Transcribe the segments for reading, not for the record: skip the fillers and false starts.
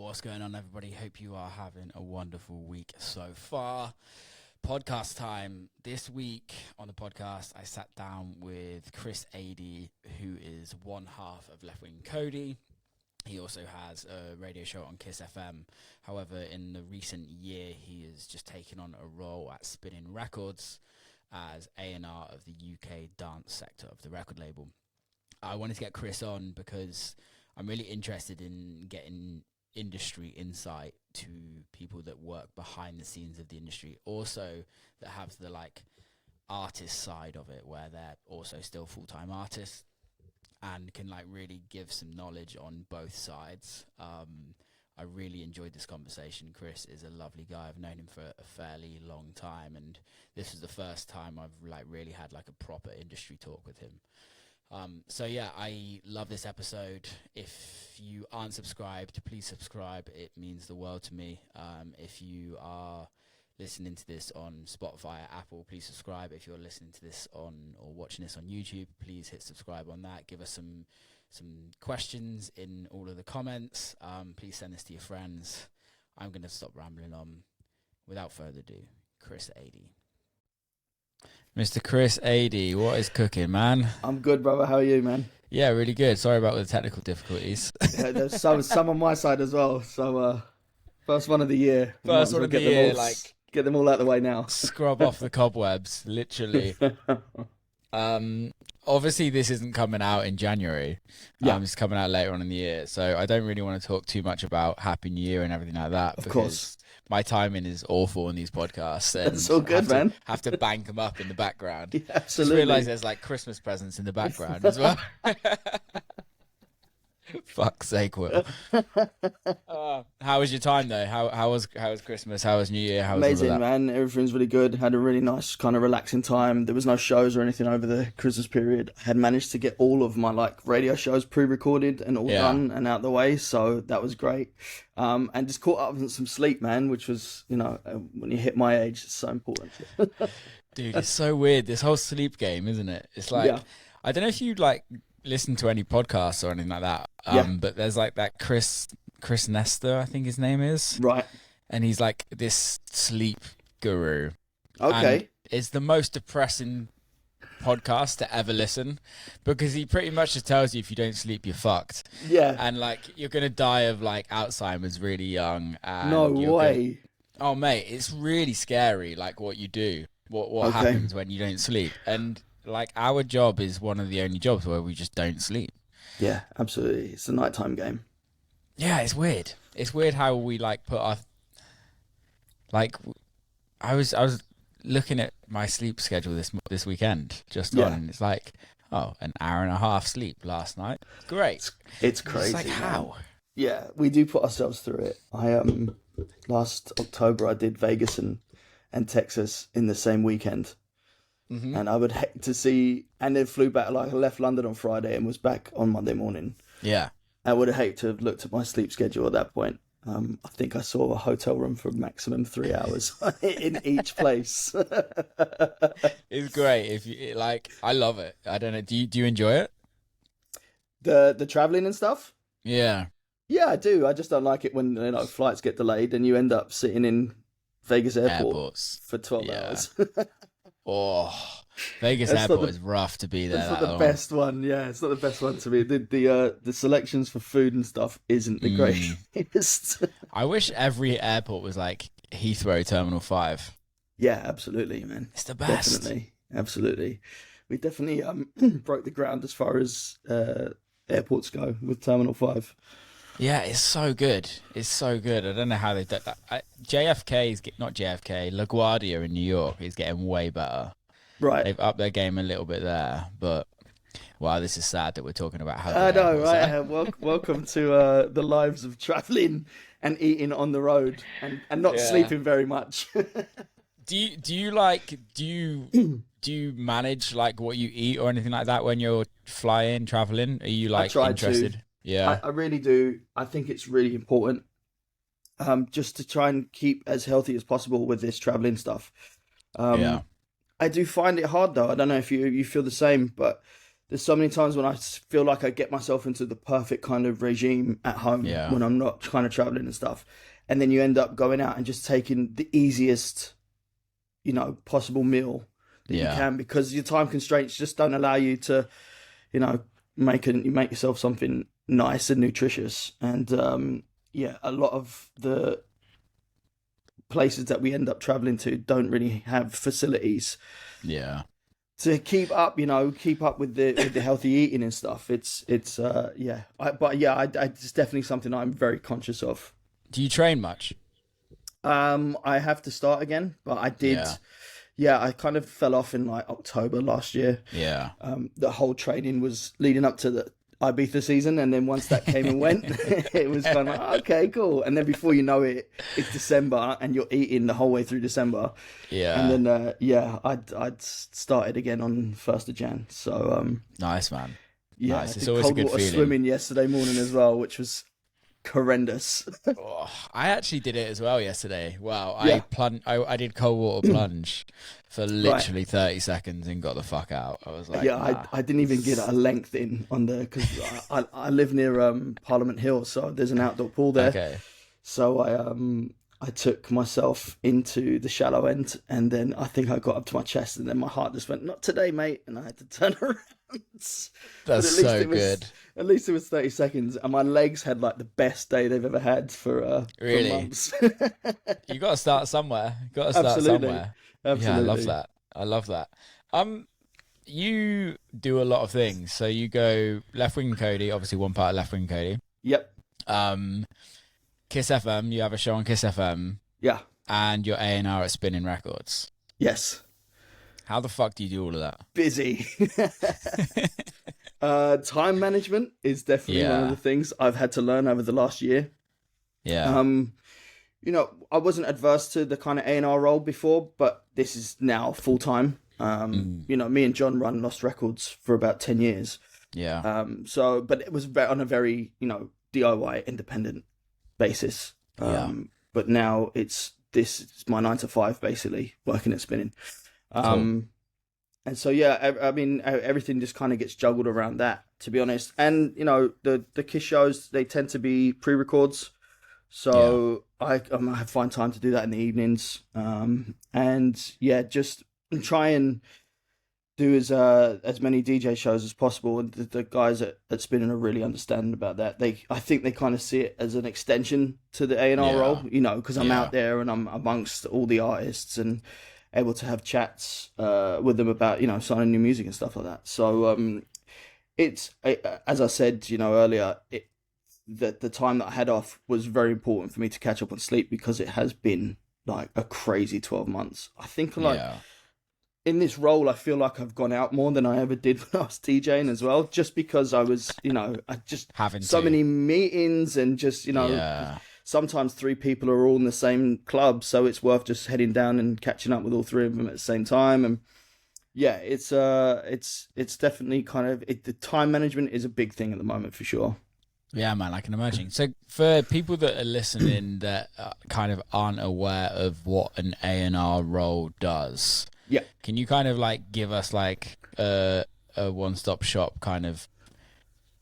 What's going on, everybody? Hope you are having a wonderful week so far. Podcast time. This week on the podcast, I sat down with Chris Adie, who is one half of Leftwing Kody. He also has a radio show on Kiss FM. However, in the recent year, he has just taken on a role at Spinning Records as A&R of the UK dance sector of the record label. I wanted to get Chris on because I'm really interested in getting industry insight to people that work behind the scenes of the industry, also that have the artist side of it, where they're also still full-time artists and can really give some knowledge on both sides. I really enjoyed this conversation. Chris is a lovely guy. I've known him for a fairly long time, and this is the first time I've really had a proper industry talk with him. So yeah, I love this episode. If you aren't subscribed, please subscribe. It means the world to me. If you are listening to this on Spotify or Apple, please subscribe. If you're listening to this or watching this on YouTube, please hit subscribe on that. Give us some questions in all of the comments. Please send this to your friends. I'm going to stop rambling on. Without further ado, Chris Adie. Mr. Chris Adie, what is cooking, man? I'm good, brother. How are you, man? Yeah, really good. Sorry about the technical difficulties. Yeah, there's some on my side as well. So, first one of the year. First one of the year, get them all out of the way now. Scrub off the cobwebs, literally. Obviously, this isn't coming out in January. Yeah. It's coming out later on in the year. So I don't really want to talk too much about Happy New Year and everything like that. Of course. My timing is awful in these podcasts. And that's all good, man. Have to bank them up in the background. Yeah, absolutely. Just realise there's Christmas presents in the background as well. Fuck's sake, Will. How was your time though? How was Christmas? How was New Year? How was amazing, all of that? Man. Everything's really good. Had a really nice kind of relaxing time. There was no shows or anything over the Christmas period. I had managed to get all of my radio shows pre-recorded and all done and out the way, so that was great. And just caught up with some sleep, man, which was, when you hit my age, it's so important. Dude, it's so weird, this whole sleep game, isn't it? It's I don't know if you listen to any podcasts or anything like that, but there's that Chris Nestor, I think his name is, right, and he's this sleep guru. Okay. And it's the most depressing podcast to ever listen, because he pretty much just tells you if you don't sleep, you're fucked. Yeah. And you're gonna die of Alzheimer's really young. And no way. Oh mate, it's really scary. What you do, what happens when you don't sleep, and our job is one of the only jobs where we just don't sleep. Yeah, absolutely. It's a nighttime game. Yeah, it's weird. It's weird how we put our I was looking at my sleep schedule this weekend just on, and it's an hour and a half sleep last night. Great. It's crazy. It's how? Yeah, we do put ourselves through it. I last October I did Vegas and Texas in the same weekend. Mm-hmm. And I would hate to see, and then flew back, I left London on Friday and was back on Monday morning. Yeah. I would hate to have looked at my sleep schedule at that point. I think I saw a hotel room for maximum 3 hours in each place. It's great. If you I love it. I don't know. Do you enjoy it? The traveling and stuff? Yeah. Yeah, I do. I just don't like it when flights get delayed and you end up sitting in Vegas Airports for 12 hours. Oh, Vegas Airport is rough to be there. It's not the best one. Yeah, it's not the best one to be. The selections for food and stuff isn't the greatest. I wish every airport was like Heathrow Terminal 5. Yeah, absolutely, man. It's the best. Definitely, absolutely. We definitely broke the ground as far as airports go with Terminal 5. Yeah, it's so good. It's so good. I don't know how they did that. Not JFK, LaGuardia in New York is getting way better. Right. They've upped their game a little bit there, but wow, this is sad that we're talking about how. I know, right? Welcome to the lives of traveling and eating on the road and not sleeping very much. Do you manage what you eat or anything like that when you're flying, traveling? Are you interested? Yeah, I really do. I think it's really important, just to try and keep as healthy as possible with this traveling stuff. I do find it hard though. I don't know if you feel the same, but there's so many times when I feel like I get myself into the perfect kind of regime at home when I'm not kind of traveling and stuff. And then you end up going out and just taking the easiest, possible meal that you can, because your time constraints just don't allow you to, make yourself something nice and nutritious. And a lot of the places that we end up traveling to don't really have facilities to keep up with the healthy eating and stuff. It's it's definitely something I'm very conscious of. Do you train much? I have to start again, but I did. I kind of fell off in like October last year. The whole training was leading up to the Ibiza season, and then once that came and went, it was kind of like, okay, cool. And then before you know it, it's December, and you're eating the whole way through December. And then I'd started again on 1st of Jan. So nice, man. Yeah, nice. I It's did always cold a good water feeling. swimming yesterday morning as well, which was horrendous. I actually did it as well yesterday. Wow, Yeah. I did cold water plunge for literally 30 seconds and got the fuck out. I was like, nah. I didn't even get a length in on the, because I live near Parliament Hill, so there's an outdoor pool there. Okay. So I took myself into the shallow end, and then I think I got up to my chest, and then my heart just went, "Not today, mate," and I had to turn around. That's so good. At least it was 30 seconds, and my legs had like the best day they've ever had for Really? months. You got to start somewhere. Absolutely. Somewhere. Absolutely. Yeah, I love that. You do a lot of things. So you go Leftwing Kody, obviously one part of Leftwing Kody. Yep. Kiss FM, you have a show on Kiss FM. Yeah. And you're A&R at Spinning Records. Yes. How the fuck do you do all of that? Busy. Time management is definitely one of the things I've had to learn over the last year. Yeah. I wasn't adverse to the kind of A&R role before, but this is now full time. Me and Jon run Lost Records for about 10 years. Yeah. But it was on a very, DIY independent basis. But now it's my 9 to 5 basically, working at Spinning. Cool. And so, everything just kind of gets juggled around that, to be honest. And, the Kiss shows, they tend to be pre-records. So I find time to do that in the evenings. Just try and do as many DJ shows as possible. And the guys at Spinning are really understanding about that. I think they kind of see it as an extension to the A&R role, because I'm out there and I'm amongst all the artists and able to have chats with them about, signing new music and stuff like that. So it's, as I said, earlier, the time that I had off was very important for me to catch up on sleep, because it has been like a crazy 12 months. I think in this role, I feel like I've gone out more than I ever did when I was DJing as well, just because I was, I just having many meetings and just, sometimes 3 people are all in the same club, so it's worth just heading down and catching up with all 3 of them at the same time. And it's definitely kind of the time management is a big thing at the moment for sure. Yeah, man, I can imagine. So for people that are listening that kind of aren't aware of what an A&R role does, can you kind of like give us like a one-stop shop kind of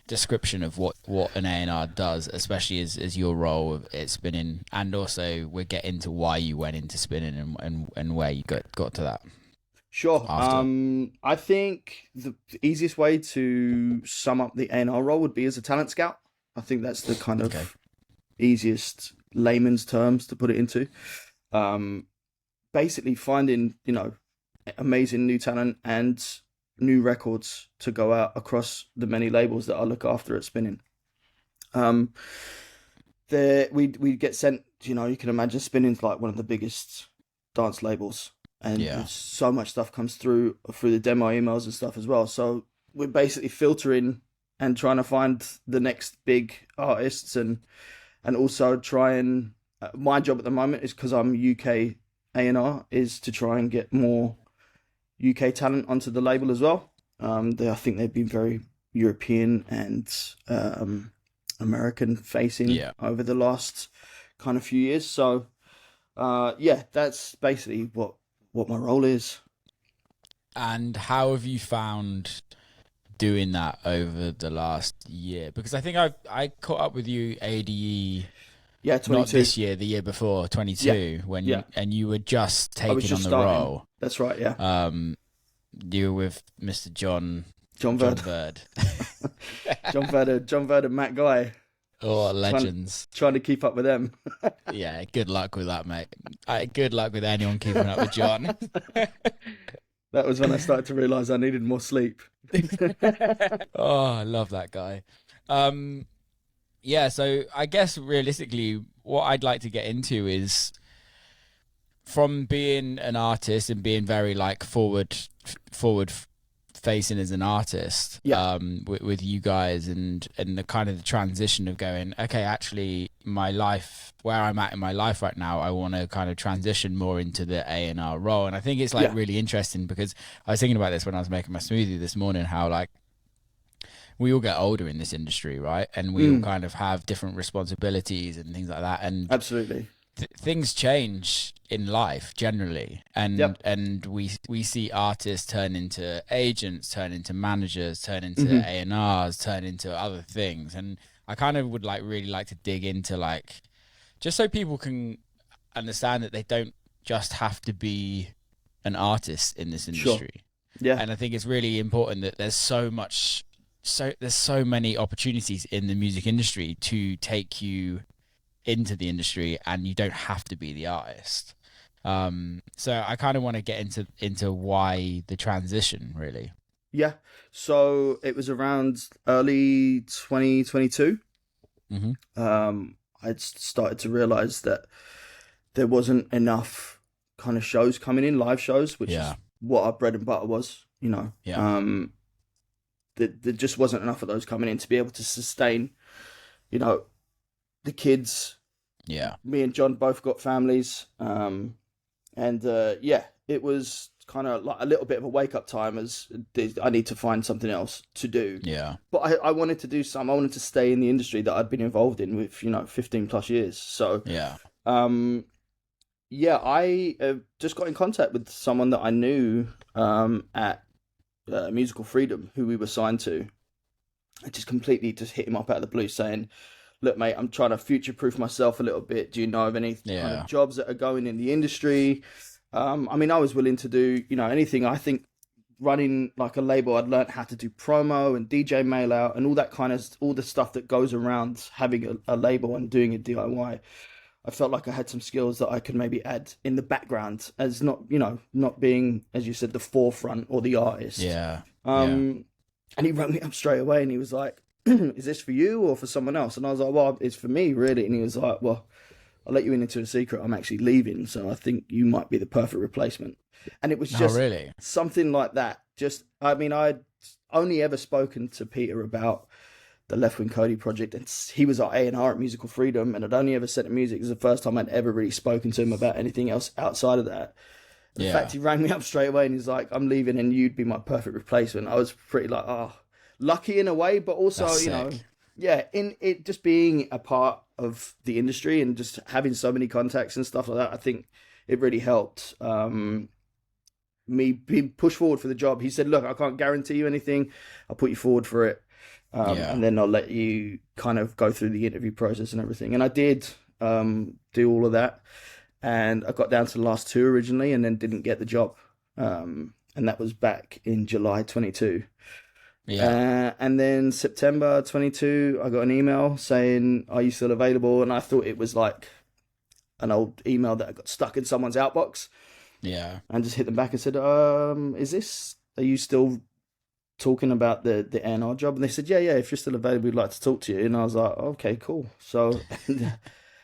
description of what an A&R does, especially as your role at Spinning, and also we'll get into why you went into Spinning and where you got to that. Sure. After. I think the easiest way to sum up the A&R role would be as a talent scout. I think that's the kind of easiest layman's terms to put it into. Basically finding, amazing new talent and new records to go out across the many labels that I look after at Spinning. We get sent, you can imagine Spinning's like one of the biggest dance labels, and so much stuff comes through the demo emails and stuff as well. So we're basically filtering and trying to find the next big artists, and also try and my job at the moment is, because I'm UK A&R, is to try and get more UK talent onto the label as well. I think they've been very European and American facing over the last kind of few years. So that's basically what my role is. And how have you found doing that over the last year? Because I think I caught up with you ADE. Yeah, 22. Not this year, the year before, 22, and you were just taking on the role. That's right, yeah. You were with Mr. Jon Bird. Jon Bird and Matt Guy. Oh, legends. Trying to keep up with them. Yeah, good luck with that, mate. Good luck with anyone keeping up with Jon. That was when I started to realise I needed more sleep. Oh, I love that guy. Yeah, so I guess realistically, what I'd like to get into is from being an artist and being very like forward facing as an artist, with you guys and the kind of the transition of going, okay, actually my life, where I'm at in my life right now, I want to kind of transition more into the A&R role. And I think it's like really interesting, because I was thinking about this when I was making my smoothie this morning, how like we all get older in this industry, right? And we all kind of have different responsibilities and things like that. And absolutely, things change in life generally, and we see artists turn into agents, turn into managers, turn into A&Rs, turn into other things. And I kind of would really like to dig into, like, just so people can understand that they don't just have to be an artist in this industry. Sure. Yeah. And I think it's really important that there's there's so many opportunities in the music industry to take you into the industry, and you don't have to be the artist. So I kind of want to get into why the transition, really. Yeah. So it was around early 2022. I'd started to realize that there wasn't enough kind of shows coming in, live shows, which is what our bread and butter was, you know. There just wasn't enough of those coming in to be able to sustain, you know, the kids. Yeah. Me and Jon both got families. It was kind of like a little bit of a wake up time, as I need to find something else to do. Yeah. But I wanted to do I wanted to stay in the industry that I'd been involved in with, you know, 15 plus years. So, I just got in contact with someone that I knew at Musical Freedom, who we were signed to. I just completely hit him up out of the blue saying, look, mate, I'm trying to future-proof myself a little bit. Do you know of any kind of jobs that are going in the industry? I mean, I was willing to do, you know, anything. I think running like a label, I'd learned how to do promo and DJ mail out and all that kind of, all the stuff that goes around having a label and doing a DIY. I felt like I had some skills that I could maybe add in the background, as not being, as you said, the forefront or the artist. Yeah. And he rang me up straight away and he was like, is this for you or for someone else? And I was like, well, it's for me, really. And he was like, well, I'll let you into a secret. I'm actually leaving, so I think you might be the perfect replacement. And it was just something like that. Just, I mean, I'd only ever spoken to Peter about the Leftwing Kody project, and he was our A&R at Musical Freedom, and I'd only ever sent him music. It was the first time I'd ever really spoken to him about anything else outside of that. In fact, he rang me up straight away and he's like, I'm leaving and you'd be my perfect replacement. I was pretty like, lucky in a way, but also, that's you know, sick. in it just being a part of the industry and just having so many contacts and stuff like that, I think it really helped me being pushed forward for the job. He said, look, I can't guarantee you anything. I'll put you forward for it. And then I'll let you kind of go through the interview process and everything. And I did do all of that. And I got down to the last two originally and then didn't get the job. And that was back in July 22. And then September 22, I got an email saying, are you still available? And I thought it was like an old email that got stuck in someone's outbox. Yeah. And just hit them back and said, are you still talking about the A&R job? And they said, yeah, if you're still available, we'd like to talk to you. And I was like, okay, cool. So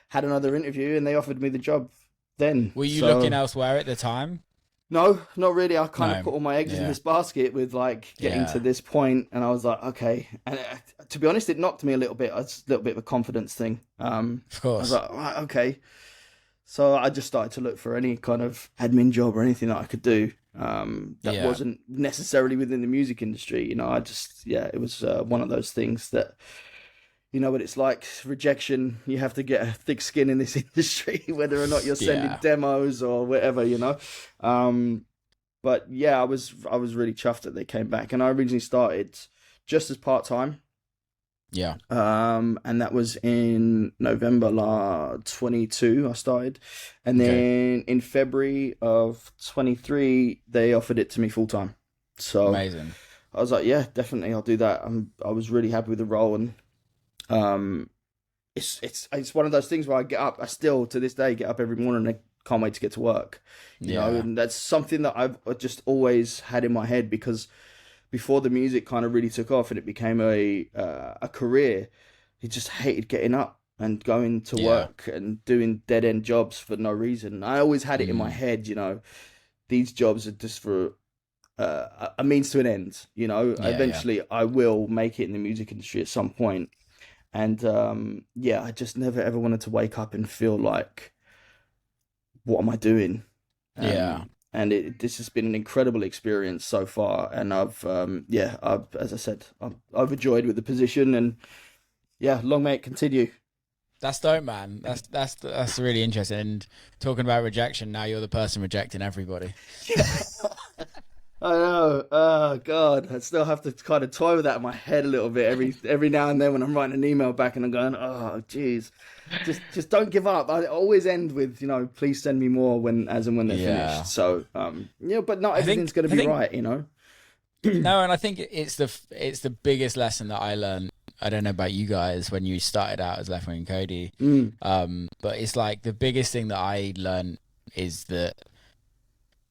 had another interview and they offered me the job then. Were you looking elsewhere at the time? No, not really. I kind of put all my eggs in this basket with like getting to this point, and I was like, okay. And to be honest, it knocked me a little bit. It's a little bit of a confidence thing. Of course. I was like, right, okay. So I just started to look for any kind of admin job or anything that I could do that wasn't necessarily within the music industry. You know, it was one of those things that, you know what it's like, rejection. You have to get a thick skin in this industry, whether or not you're sending demos or whatever, you know. But yeah, I was really chuffed that they came back. And I originally started just as part-time. Yeah. And that was in November 22 I started. And then in February of 23, they offered it to me full-time. So Amazing. I was like, yeah, definitely, I'll do that. I was really happy with the role, and it's one of those things where I get up. I still to this day get up every morning and I can't wait to get to work. You know, and that's something that I've just always had in my head, because before the music kind of really took off and it became a career, I just hated getting up and going to work and doing dead end jobs for no reason. I always had it in my head, you know, these jobs are just for a means to an end. You know, eventually I will make it in the music industry at some point. And I just never ever wanted to wake up and feel like, what am I doing? And this has been an incredible experience so far. And I've as I said, I'm overjoyed with the position, and long may it continue. That's dope, man. That's really interesting. And talking about rejection, now you're the person rejecting everybody. I know. Oh God, I still have to kind of toy with that in my head a little bit every now and then when I'm writing an email back and I'm going, oh geez, just don't give up. I always end with, you know, please send me more as and when they're finished. So but not everything's going to be right, you know. No, and I think it's the biggest lesson that I learned. I don't know about you guys when you started out as Leftwing Kody, but it's like the biggest thing that I learned is that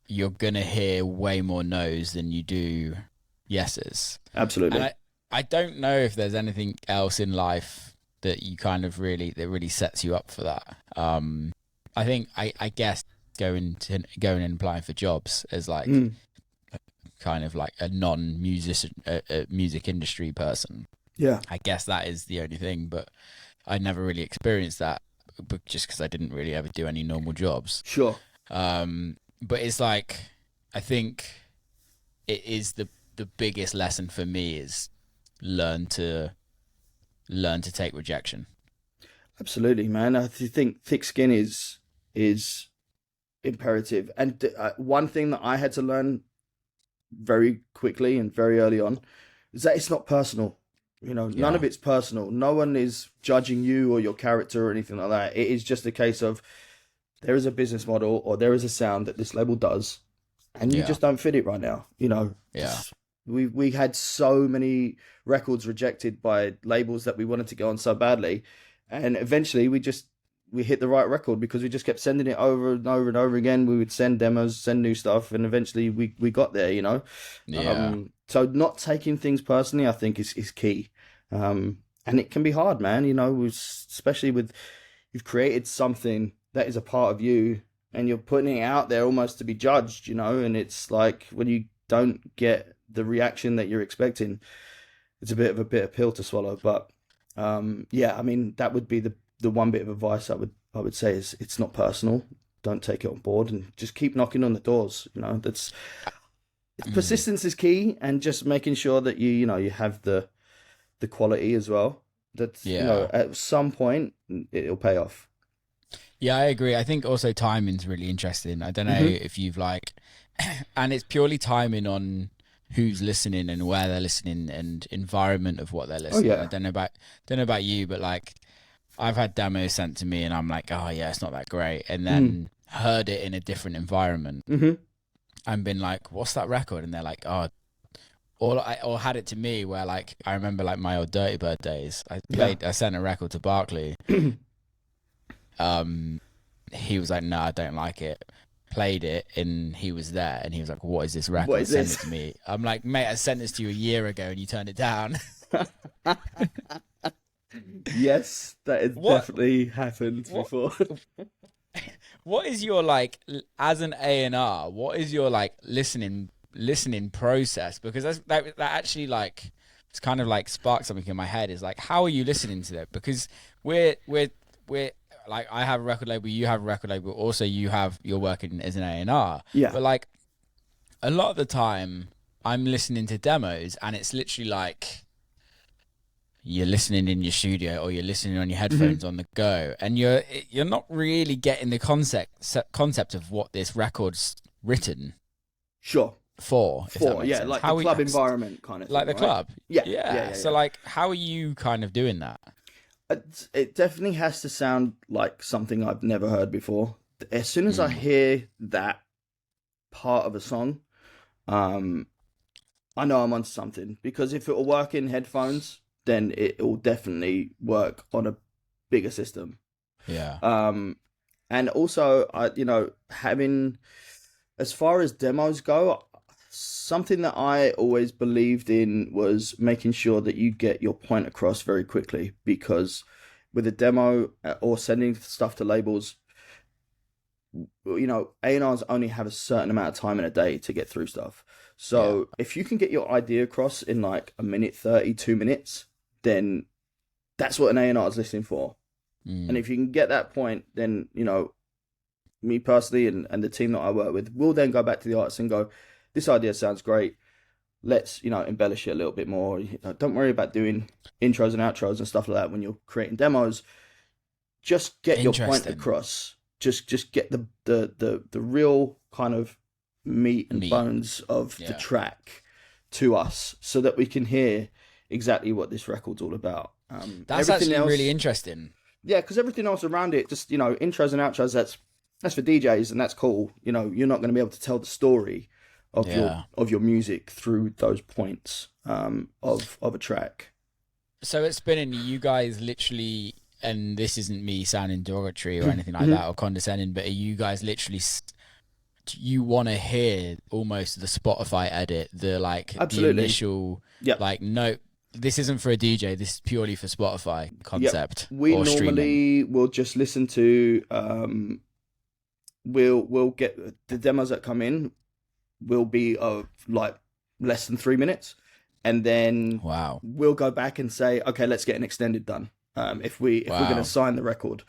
you're gonna hear way more no's than you do yeses. Absolutely. And I don't know if there's anything else in life that you kind of really sets you up for that. I think I guess going and applying for jobs as like kind of like a non-musician, a music industry person. Yeah. I guess that is the only thing, but I never really experienced that, but just because I didn't really ever do any normal jobs. Sure. But it's like, I think it is the biggest lesson for me is learn to take rejection. Absolutely, man. I think thick skin is imperative. And one thing that I had to learn very quickly and very early on is that it's not personal. You know, none of it's personal. No one is judging you or your character or anything like that. It is just a case of, there is a business model or there is a sound that this label does, and you just don't fit it right now. You know, we had so many records rejected by labels that we wanted to go on so badly, and eventually we hit the right record because we just kept sending it over and over and over again. We would send demos, send new stuff, and eventually we got there. You know, so not taking things personally, I think, is key, and it can be hard, man. You know, especially with you've created something that is a part of you and you're putting it out there almost to be judged, you know, and it's like when you don't get the reaction that you're expecting, it's a bit of a bitter pill to swallow. But I mean, that would be the one bit of advice I would say is it's not personal. Don't take it on board and just keep knocking on the doors. You know, persistence is key, and just making sure that you have the quality as well. That you know, at some point it'll pay off. Yeah, I agree. I think also timing's really interesting. I don't know if you've like, and it's purely timing on who's listening and where they're listening and environment of what they're listening. I don't know about you, but like I've had demos sent to me and I'm like, oh yeah, it's not that great, and then heard it in a different environment and been like, what's that record? And they're like, oh, or had it to me where like I remember like my old Dirty Bird days. I sent a record to Barclay. He was like, no, I don't like it. Played it, and he was there, and he was like, what is this record? What is Send this? it to me. I'm like, mate, I sent this to you a year ago and you turned it down. Yes, that has definitely happened before. What is your like, as an A&R, what is your like listening process? Because that actually like, it's kind of like sparked something in my head, is like, how are you listening to that? Because we're like, I have a record label, you have a record label, also you're working as an A&R. Yeah. But like a lot of the time I'm listening to demos and it's literally like you're listening in your studio or you're listening on your headphones on the go, and you're not really getting the concept of what this record's written. Sure. for, if that makes yeah, sense. like How the club environment kind of thing, like the right? club. Yeah. So like, how are you kind of doing that? It definitely has to sound like something I've never heard before. As soon as I Mm. hear that part of a song, I know I'm onto something, because if it will work in headphones, then it will definitely work on a bigger system. Yeah. And also, having, as far as demos go, something that I always believed in was making sure that you get your point across very quickly, because with a demo or sending stuff to labels, A&Rs only have a certain amount of time in a day to get through stuff. So if you can get your idea across in like a minute 30, 2 minutes, then that's what an A&R is listening for. And if you can get that point, then, me personally and the team that I work with will then go back to the artist and go, this idea sounds great. Let's, embellish it a little bit more. Don't worry about doing intros and outros and stuff like that when you're creating demos. Just get your point across. Just get the real kind of meat and bones of the track to us, so that we can hear exactly what this record's all about. That's actually really interesting. Yeah, because everything else around it, just intros and outros, that's for DJs, and that's cool. You're not going to be able to tell the story of your music through those points of a track. So it's been you guys literally, and this isn't me sounding derogatory or anything like that or condescending, but are you guys literally, you want to hear almost the Spotify edit, the the initial note. This isn't for a DJ. This is purely for Spotify concept. Yep. We or normally will just listen to. We'll get the demos that come in. Will be of less than 3 minutes, and then we'll go back and say, okay, let's get an extended done. If we're going to sign the record,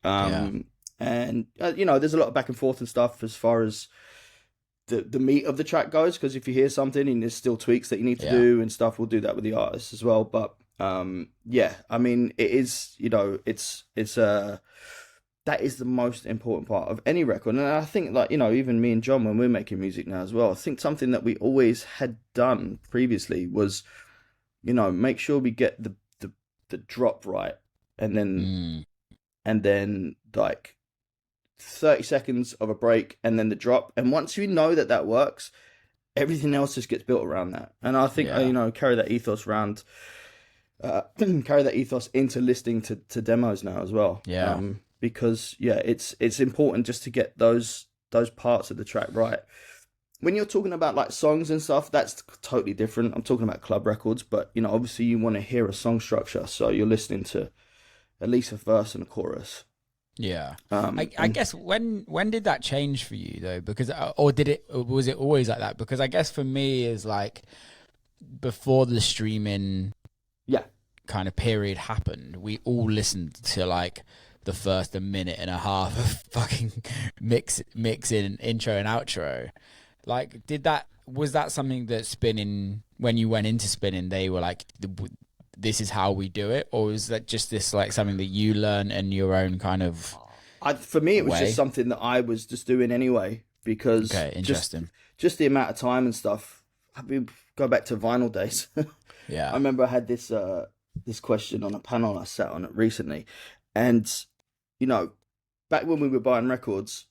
and there's a lot of back and forth and stuff as far as the meat of the track goes, because if you hear something and there's still tweaks that you need to do and stuff, we'll do that with the artist as well. But I mean, it is, that is the most important part of any record. And I think even me and John, when we're making music now as well, I think something that we always had done previously was, make sure we get the drop right, and then 30 seconds of a break, and then the drop. And once you know that works, everything else just gets built around that. And I think carry that ethos around, carry that ethos into listening to demos now as well. Because it's important just to get those parts of the track right. When you're talking about songs and stuff, that's totally different. I'm talking about club records, but obviously you want to hear a song structure, so you're listening to at least a verse and a chorus. Yeah. I guess when did that change for you though? Because was it always like that? Because I guess for me is before the streaming kind of period happened, we all listened to the first a minute and a half of fucking mix in intro and outro. Was that something that spinning, when you went into spinning, they were this is how we do it, or is that just this something that you learn in your own kind of for me, it was just something that I was just doing anyway, because just the amount of time and stuff. I mean, go back to vinyl days. I remember I had this question on a panel I sat on it recently, and back when we were buying records,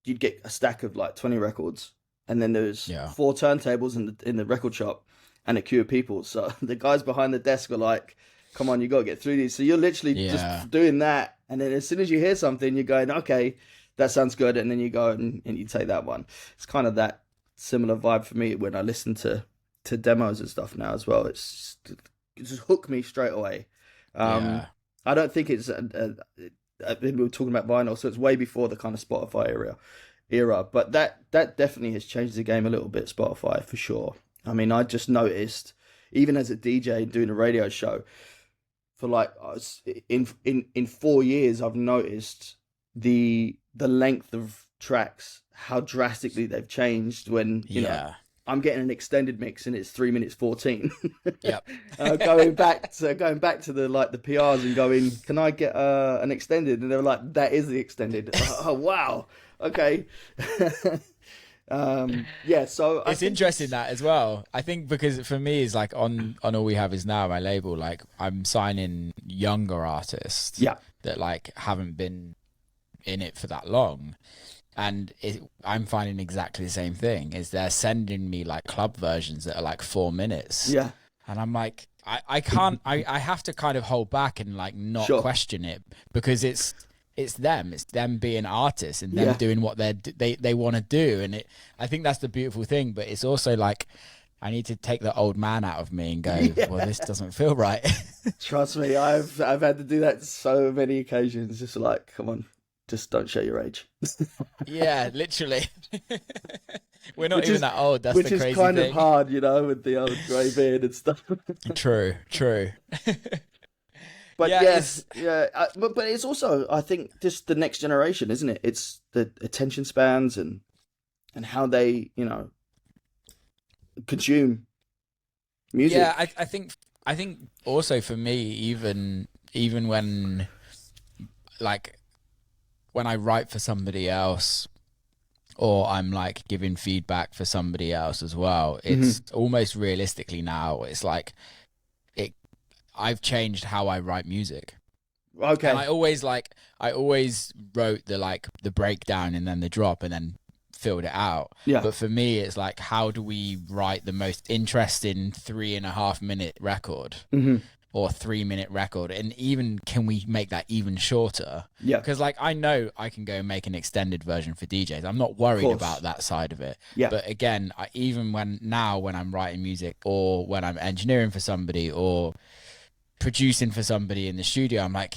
you'd get a stack of 20 records, and then there's 4 turntables in the record shop and a queue of people. So the guys behind the desk are like, come on, you got to get through these. So you're literally just doing that. And then as soon as you hear something, you're going, okay, that sounds good. And then you go and you take that one. It's kind of that similar vibe for me when I listen to demos and stuff now as well. It just hooked me straight away. I don't think it's, we were talking about vinyl, so it's way before the kind of Spotify era. But that definitely has changed the game a little bit, Spotify, for sure. I mean, I just noticed, even as a DJ doing a radio show, for in 4 years, I've noticed the length of tracks, how drastically they've changed when, I'm getting an extended mix and it's 3 minutes 14. Yep. Going back to the PRs and going, can I get an extended? And they were like, that is the extended. Oh wow, okay. Yeah, so I It's think interesting that as well. I think because for me, it's like on All We Have Is Now, my label, like I'm signing younger artists yeah, that like haven't been in it for that long. And I'm finding exactly the same thing. Is they're sending me like club versions that are like 4 minutes, yeah, and I'm like, I can't. I have to kind of hold back and like not sure, question it because it's them being artists and them yeah, doing what they want to do, and I think that's the beautiful thing. But it's also like I need to take the old man out of me and go, well, yeah. this doesn't feel right. Trust me, I've had to do that so many occasions. Just like, come on, just don't show your age. Yeah, literally. We're not Which even is that old. That's which the is crazy kind of thing. hard, with the old grey beard and stuff. True, true. But Yeah, yeah, it's yeah. But it's also, I think, just the next generation, isn't it? It's the attention spans and how they, consume yeah. music. I think also for me, even when like when I write for somebody else or I'm like giving feedback for somebody else as well, Hmm. it's almost realistically now. It's like it. I've changed how I write music. And Okay. I always wrote the breakdown and then the drop and then filled it out. Yeah. But for me, it's like, how do we write the most interesting 3.5 minute record Hmm. or 3 minute record? And even can we make that even shorter? Yeah. Because like I know I can go and make an extended version for DJs. I'm not Of worried course. about that side of it. Yeah. But again, even when I'm writing music or when I'm engineering for somebody or producing for somebody in the studio, I'm like,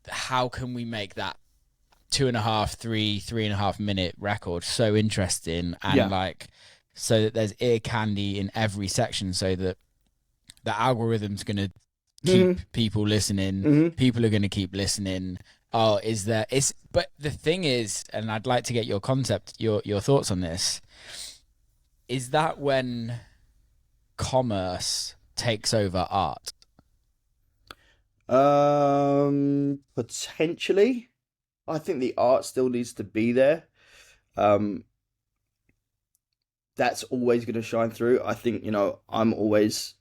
how can we make that 2.5, 3.5 minute record so interesting and Yeah. like so that there's ear candy in every section so that the algorithm's gonna Hmm. keep people listening, Hmm. people are gonna keep listening. Oh, but the thing is, and I'd like to get your your thoughts on this, is that when commerce takes over art? Potentially. I think the art still needs to be there. Um, that's always going to shine through. I think, I'm always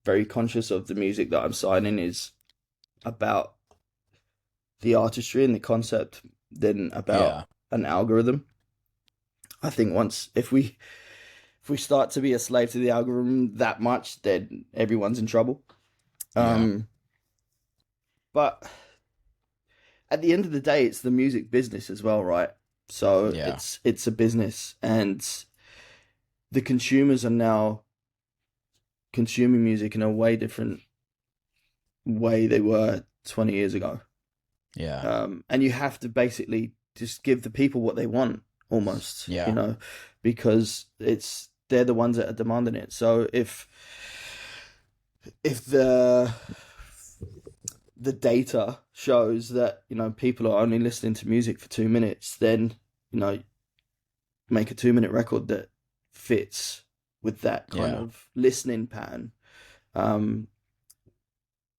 very conscious of the music that I'm signing is about the artistry and the concept than about Yeah. an algorithm. I think if we start to be a slave to the algorithm that much, then everyone's in trouble. Yeah. Um, but at the end of the day, it's the music business as well, right? So Yeah. it's a business, and the consumers are now consuming music in a way different way they were 20 years ago. Yeah. And you have to basically just give the people what they want, almost, Yeah. because they're the ones that are demanding it. So if the data shows that people are only listening to music for 2 minutes, then make a 2 minute record that fits with that kind Yeah. of listening pattern. Um,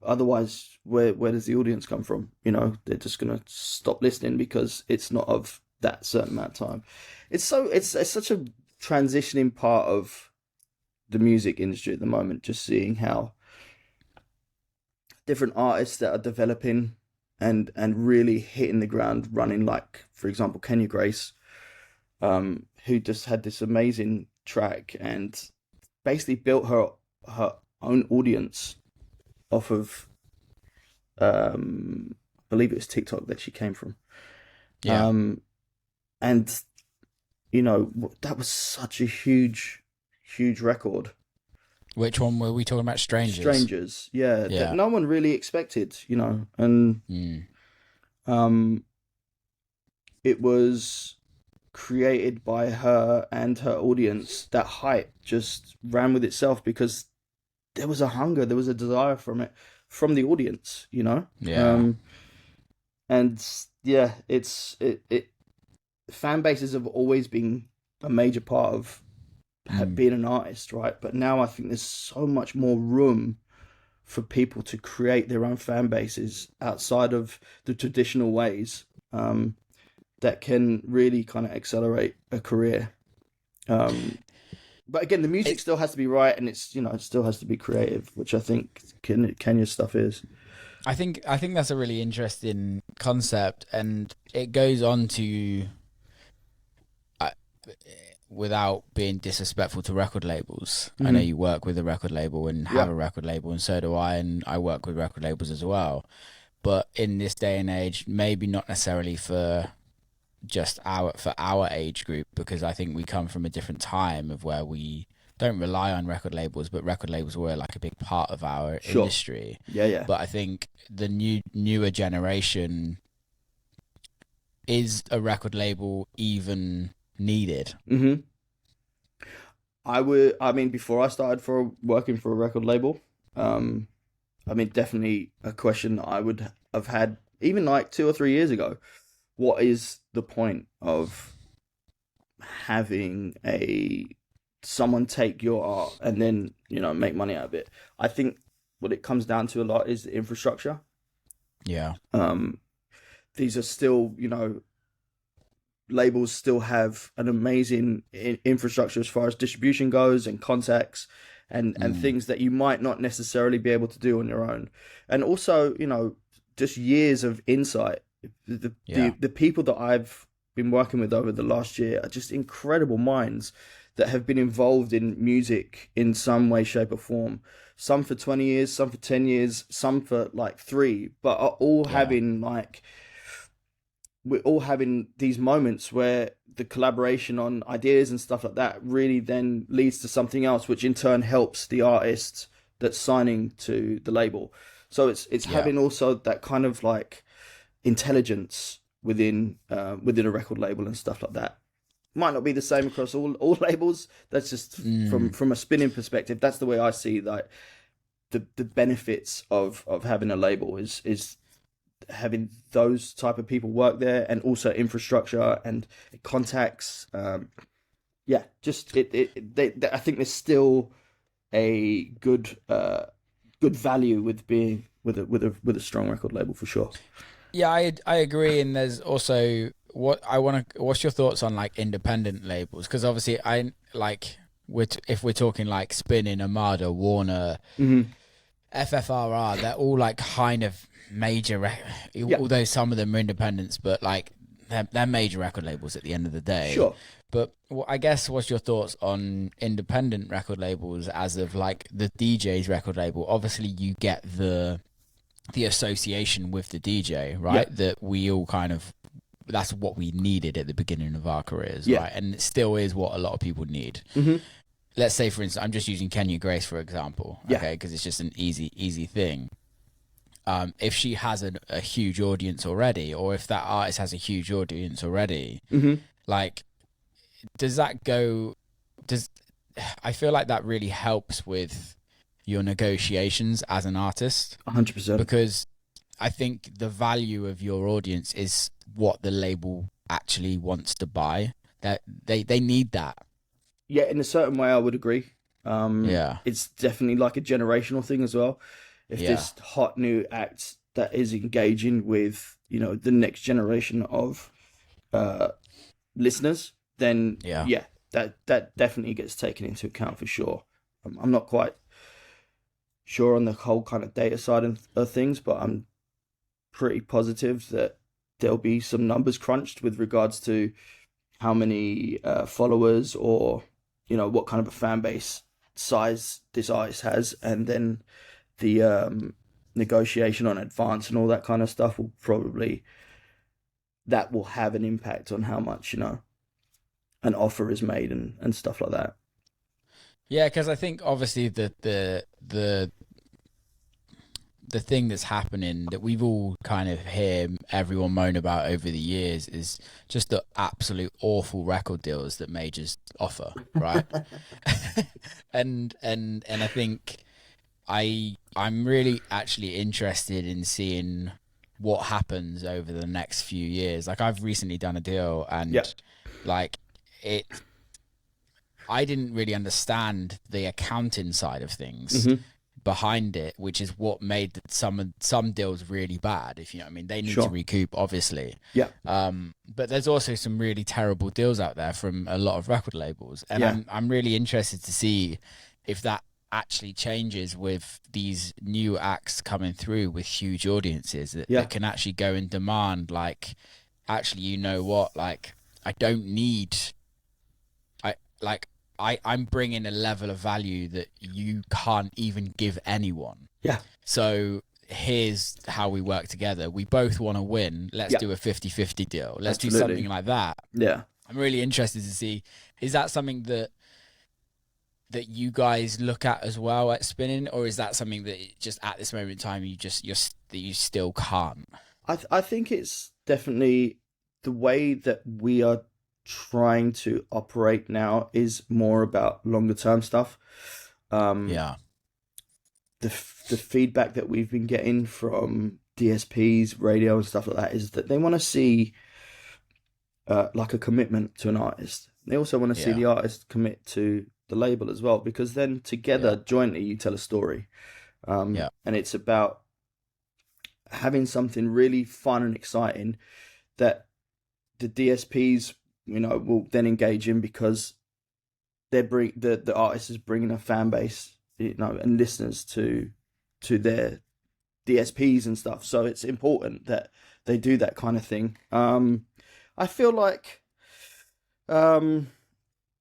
Otherwise, where does the audience come from? They're just gonna stop listening because it's not of that certain amount of time. It's such a transitioning part of the music industry at the moment. Just seeing how different artists that are developing and really hitting the ground running, like for example Kenya Grace, who just had this amazing track and basically built her own audience off of I believe it was TikTok that she came from. Yeah. Um, and that was such a huge record. Which one were we talking about? Strangers. Strangers, yeah, that Yeah. no one really expected, and Mm. um, it was created by her and her audience. That hype just ran with itself because there was a hunger, there was a desire from the audience, Yeah. and yeah, it fan bases have always been a major part of Mm. being an artist, right? But now I think there's so much more room for people to create their own fan bases outside of the traditional ways, that can really kind of accelerate a career. Um, but again, the music still has to be right, and it's it still has to be creative, which I think Kenya's stuff is. I think that's a really interesting concept, and it goes on to, without being disrespectful to record labels. I know you work with a record label and have a record label, and so do I, and I work with record labels as well. But in this day and age, maybe not necessarily for just our age group, because I think we come from a different time of where we don't rely on record labels, but record labels were like a big part of our industry. Yeah. But I think the newer generation, is a record label even needed? I mean, before I started working for a record label, definitely a question I would have had even like 2 or 3 years ago. What is the point of having someone take your art and then, make money out of it? I think what it comes down to a lot is the infrastructure. Yeah. These are still, labels still have an amazing infrastructure as far as distribution goes, and contacts and things that you might not necessarily be able to do on your own. And also, just years of insight. The people that I've been working with over the last year are just incredible minds that have been involved in music in some way, shape or form. Some for 20 years, some for 10 years, some for like 3, but are all having we're all having these moments where the collaboration on ideas and stuff like that really then leads to something else, which in turn helps the artist that's signing to the label. So it's having also that kind of like intelligence within a record label and stuff like that. Might not be the same across all labels. That's just from a spinning perspective. That's the way I see that the benefits of having a label is having those type of people work there, and also infrastructure and contacts. I think there's still a good value with being with a strong record label for sure. Yeah, I agree. And there's also what's your thoughts on like independent labels? Because obviously if we're talking like Spinnin, Armada, Warner, FFRR, they're all like kind of major, although some of them are independents, but like they're major record labels at the end of the day. Sure. But I guess what's your thoughts on independent record labels as of like the DJ's record label? Obviously you get the association with the DJ, right? Yeah. That we all kind of, that's what we needed at the beginning of our careers, right? And it still is what a lot of people need. Let's say, for instance, I'm just using Kenya Grace, for example, okay, because it's just an easy thing. If she has a huge audience already, or if that artist has a huge audience already, like, I feel like that really helps with your negotiations as an artist. 100%. Because I think the value of your audience is what the label actually wants to buy. That they need that. Yeah, in a certain way, I would agree. It's definitely like a generational thing as well. If this hot new act that is engaging with, the next generation of listeners, then that definitely gets taken into account for sure. I'm not quite sure on the whole kind of data side of things, but I'm pretty positive that there'll be some numbers crunched with regards to how many followers or what kind of a fan base size this artist has, and then the negotiation on advance and all that kind of stuff will have an impact on how much an offer is made and stuff like that. Yeah, because I think obviously the thing that's happening that we've all kind of hear everyone moan about over the years is just the absolute awful record deals that majors offer, right? and I think I'm really actually interested in seeing what happens over the next few years. Like, I've recently done a deal, and I didn't really understand the accounting side of things. behind it, which is what made some deals really bad, if you know what I mean. They need Sure. to recoup, obviously. Yeah. But there's also some really terrible deals out there from a lot of record labels, and I'm really interested to see if that actually changes with these new acts coming through with huge audiences that can actually go and demand, like, actually, you know what, like, I don't need, I'm bringing a level of value that you can't even give anyone. Yeah. So here's how we work together. We both want to win. Let's do a 50-50 deal. Let's do something like that. Yeah. I'm really interested to see, is that something that you guys look at as well at spinning, or is that something that just at this moment in time you still can't? I think it's definitely the way that we are trying to operate now is more about longer term stuff. The feedback that we've been getting from DSPs, radio and stuff like that is that they want to see like a commitment to an artist. They also want to see the artist commit to the label as well, because then together, jointly, you tell a story. And it's about having something really fun and exciting that the DSPs, you know, will then engage in, because the artist is bringing a fan base, you know, and listeners to their DSPs and stuff. So it's important that they do that kind of thing. I feel like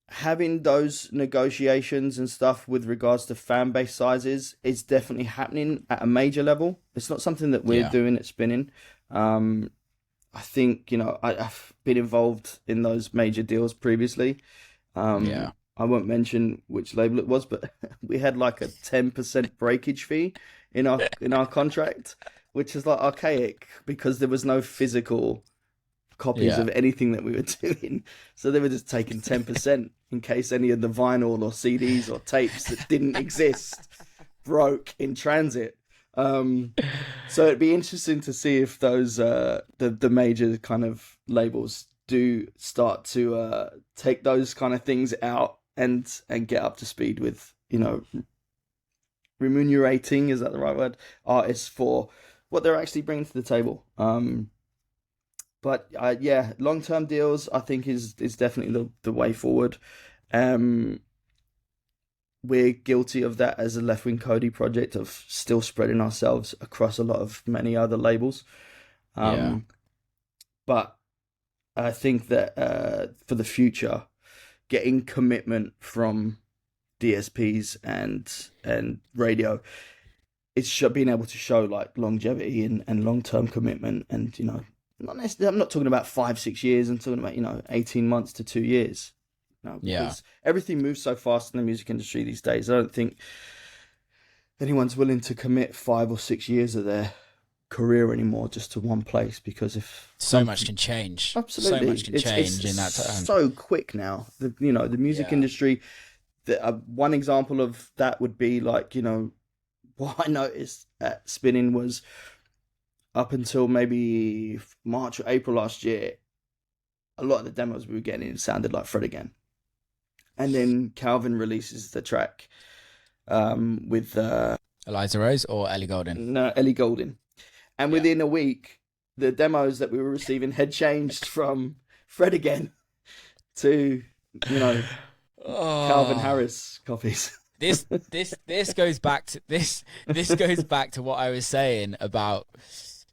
having those negotiations and stuff with regards to fan base sizes is definitely happening at a major level. It's not something that we're doing at Spinning. I think, you know, I've been involved in those major deals previously. I won't mention which label it was, but we had like a 10% breakage fee in our contract, which is like archaic because there was no physical copies of anything that we were doing. So they were just taking 10% in case any of the vinyl or CDs or tapes that didn't exist broke in transit. So it'd be interesting to see if those the major kind of labels do start to take those kind of things out and get up to speed with, you know, remunerating, is that the right word, artists for what they're actually bringing to the table. But long-term deals I think is definitely the way forward. We're guilty of that as a Leftwing Kody project, of still spreading ourselves across a lot of many other labels. But I think that for the future, getting commitment from DSPs and radio, it's being able to show like longevity and long-term commitment, and, you know, not necessarily, I'm not talking about 5-6 years. I'm talking about, you know, 18 months to 2 years. No, because everything moves so fast in the music industry these days. I don't think anyone's willing to commit 5 or 6 years of their career anymore just to one place, because if so much can change. Absolutely, so much can change in that time. So quick now. The music industry. One example of that would be like, you know, what I noticed at Spinning was up until maybe March or April last year, a lot of the demos we were getting in sounded like Fred Again. And then Calvin releases the track with Eliza Rose or Ellie Goulding? No, Ellie Goulding. And within a week, the demos that we were receiving had changed from Fred Again to, you know, Calvin Harris copies. This goes back to this goes back to what I was saying about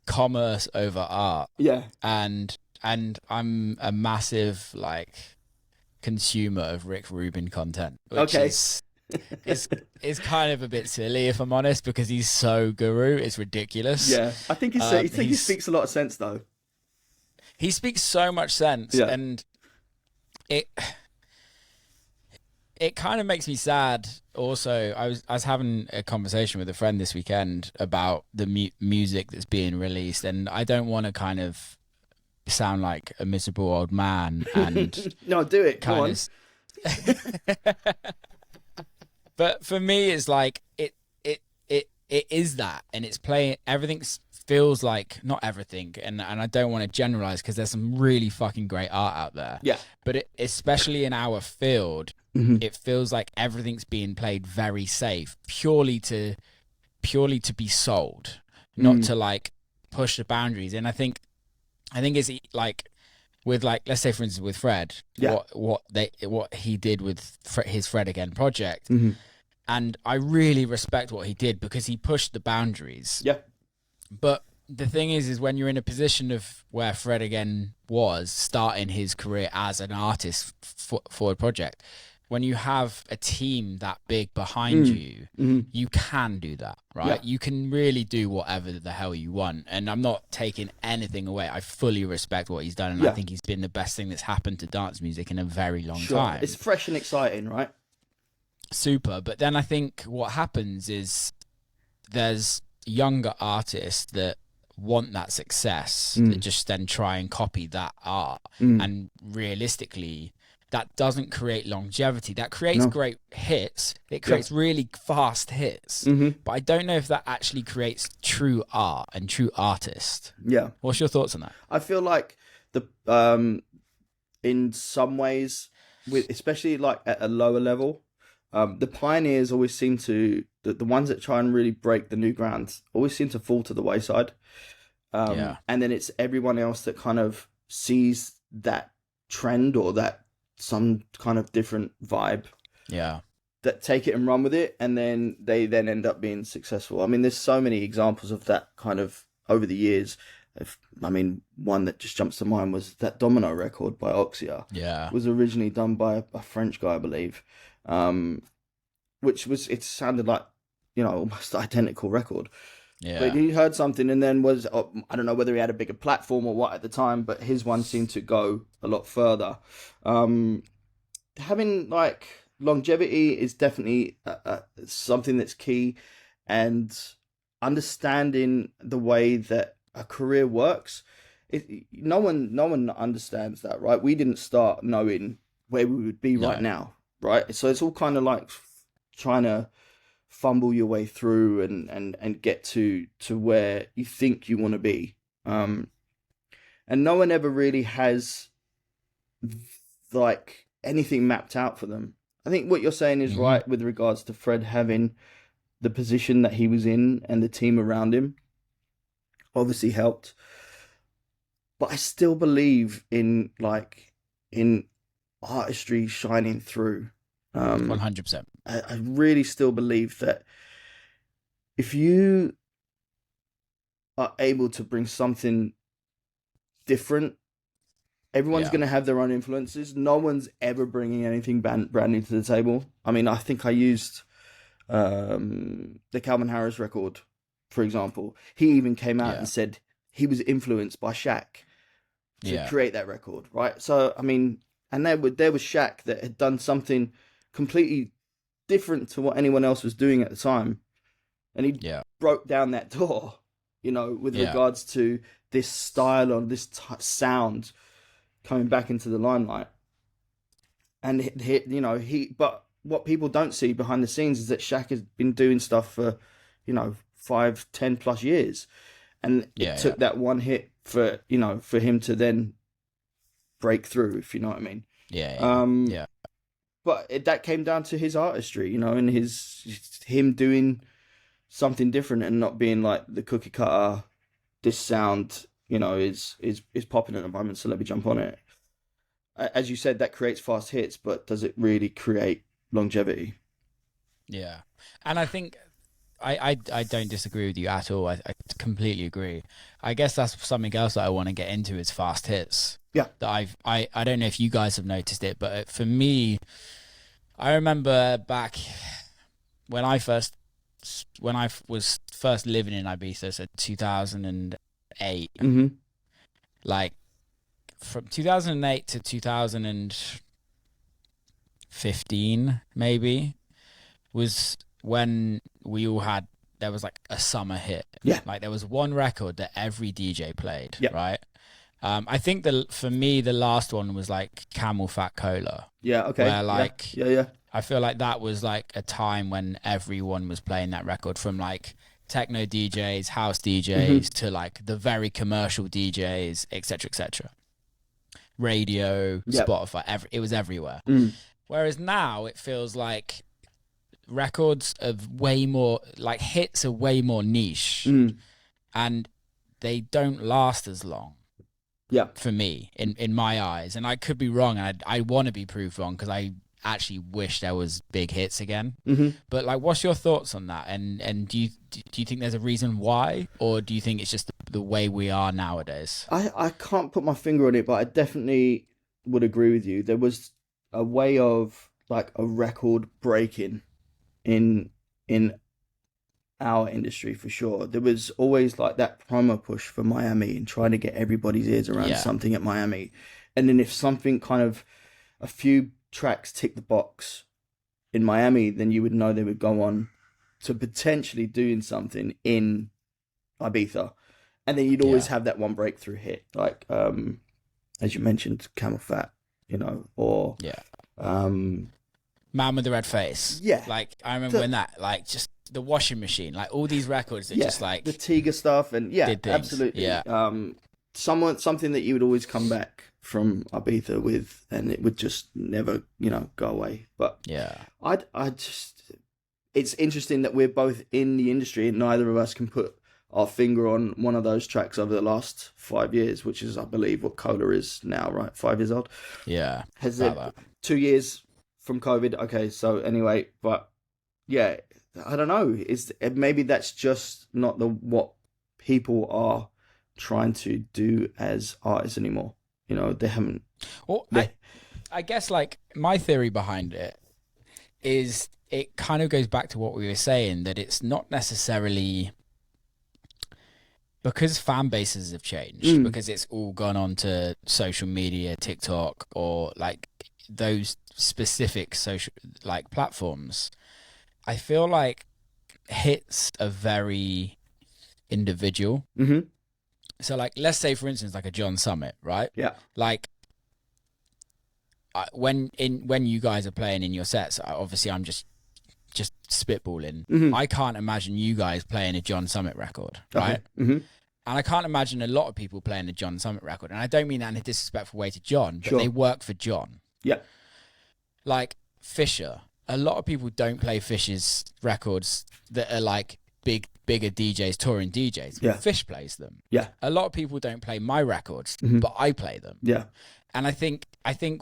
commerce over art. Yeah. And I'm a massive like consumer of Rick Rubin content, which is kind of a bit silly, if I'm honest, because he's so guru. It's ridiculous. Yeah, I think he speaks a lot of sense though. He speaks so much sense, and it kind of makes me sad. Also, I was having a conversation with a friend this weekend about the music that's being released, and I don't want to kind of sound like a miserable old man and no, do it. Come on. But for me, it's like it is that, and it's playing. Everything feels like, not everything, and I don't want to generalize because there's some really fucking great art out there. Yeah. But especially in our field, it feels like everything's being played very safe, purely to purely to be sold, not to like push the boundaries. And I think it's like with like, let's say for instance with Fred, what he did with his Fred Again project, and I really respect what he did because he pushed the boundaries. Yeah. But the thing is when you're in a position of where Fred Again was starting his career as an artist for a project, when you have a team that big behind you, you can do that, right? Yeah. You can really do whatever the hell you want. And I'm not taking anything away. I fully respect what he's done. And I think he's been the best thing that's happened to dance music in a very long time. It's fresh and exciting, right? Super. But then I think what happens is there's younger artists that want that success, that just then try and copy that art. And realistically, that doesn't create longevity. That creates great hits. It creates really fast hits. But I don't know if that actually creates true art and true artist. Yeah. What's your thoughts on that? I feel like in some ways, especially like at a lower level, the pioneers always seem to, the ones that try and really break the new ground always seem to fall to the wayside. And then it's everyone else that kind of sees that trend or that some kind of different vibe that take it and run with it, and then they then end up being successful. I mean, there's so many examples of that kind of over the years. One that just jumps to mind was that Domino record by Oxia. It was originally done by a French guy, I believe, it sounded like, almost identical record. But he heard something and then I don't know whether he had a bigger platform or what at the time, but his one seemed to go a lot further. Having like longevity is definitely something that's key, and understanding the way that a career works. No one understands that, right? We didn't start knowing where we would be right now, right? So it's all kind of like trying to fumble your way through and get to where you think you want to be. And no one ever really has like anything mapped out for them. I think what you're saying is right with regards to Fred having the position that he was in and the team around him obviously helped. But I still believe in artistry shining through. 100%. I really still believe that if you are able to bring something different, everyone's going to have their own influences. No one's ever bringing anything brand new to the table. I mean, I think I used the Calvin Harris record, for example. He even came out and said he was influenced by Shaq to create that record, right? So, I mean, and there was Shaq that had done something completely different to what anyone else was doing at the time, and he broke down that door, with regards to this style or this sound coming back into the limelight. And but what people don't see behind the scenes is that Shaq has been doing stuff for 5-10 plus years, and it took that one hit for him to then break through, if you know what I mean. But that came down to his artistry, and him doing something different and not being like the cookie cutter. This sound, is popping at the moment, so let me jump on it. As you said, that creates fast hits, but does it really create longevity? Yeah, and I think I don't disagree with you at all. I completely agree. I guess that's something else that I want to get into is fast hits. Yeah. That I don't know if you guys have noticed it, but for me, I remember back when I was first living in Ibiza, so 2008. Like from 2008 to 2015, maybe, was when we all had, there was like a summer hit. Yeah. Like there was one record that every DJ played, right? I think for me, the last one was like Camel Fat Cola. Yeah, okay. Where like, yeah. I feel like that was like a time when everyone was playing that record, from like techno DJs, house DJs, to like the very commercial DJs, etc. Radio, Spotify, it was everywhere. Whereas now it feels like records of way more, like hits are way more niche, and they don't last as long. Yeah. For me, in my eyes, and I could be wrong. And I want to be proved wrong because I actually wish there was big hits again. But like, what's your thoughts on that? And do you think there's a reason why, or do you think it's just the way we are nowadays? I can't put my finger on it, but I definitely would agree with you. There was a way of like a record breaking in our industry for sure. There was always like that promo push for Miami and trying to get everybody's ears around something at Miami. And then if something kind of, a few tracks tick the box in Miami, then you would know they would go on to potentially doing something in Ibiza. And then you'd always have that one breakthrough hit, like as you mentioned, Camel Fat, you know, or Man with the Red Face. Yeah. Like I remember when that, like, just the Washing Machine, like all these records that just like the Tiga stuff, and absolutely. Something that you would always come back from Ibiza with, and it would just never, go away. But I just, it's interesting that we're both in the industry and neither of us can put our finger on one of those tracks over the last 5 years, which is, I believe, what Cola is now, right? 5 years old. Yeah. Has it 2 years from COVID? Okay, so anyway, but yeah, I don't know. Maybe that's just not what people are trying to do as artists anymore. They haven't. Well, I guess like my theory behind it is it kind of goes back to what we were saying, that it's not necessarily because fan bases have changed, because it's all gone on to social media, TikTok, or like those specific social like platforms. I feel like hits are very individual. So like, let's say for instance, like a John Summit, right? Yeah. Like when you guys are playing in your sets, obviously I'm just spitballing. I can't imagine you guys playing a John Summit record, right? And I can't imagine a lot of people playing a John Summit record. And I don't mean that in a disrespectful way to John, but they work for John. Yeah. Like Fisher, a lot of people don't play Fisher's records that are like bigger DJs, touring DJs. Yeah. Fish plays them. Yeah. A lot of people don't play my records, but I play them. Yeah. And I think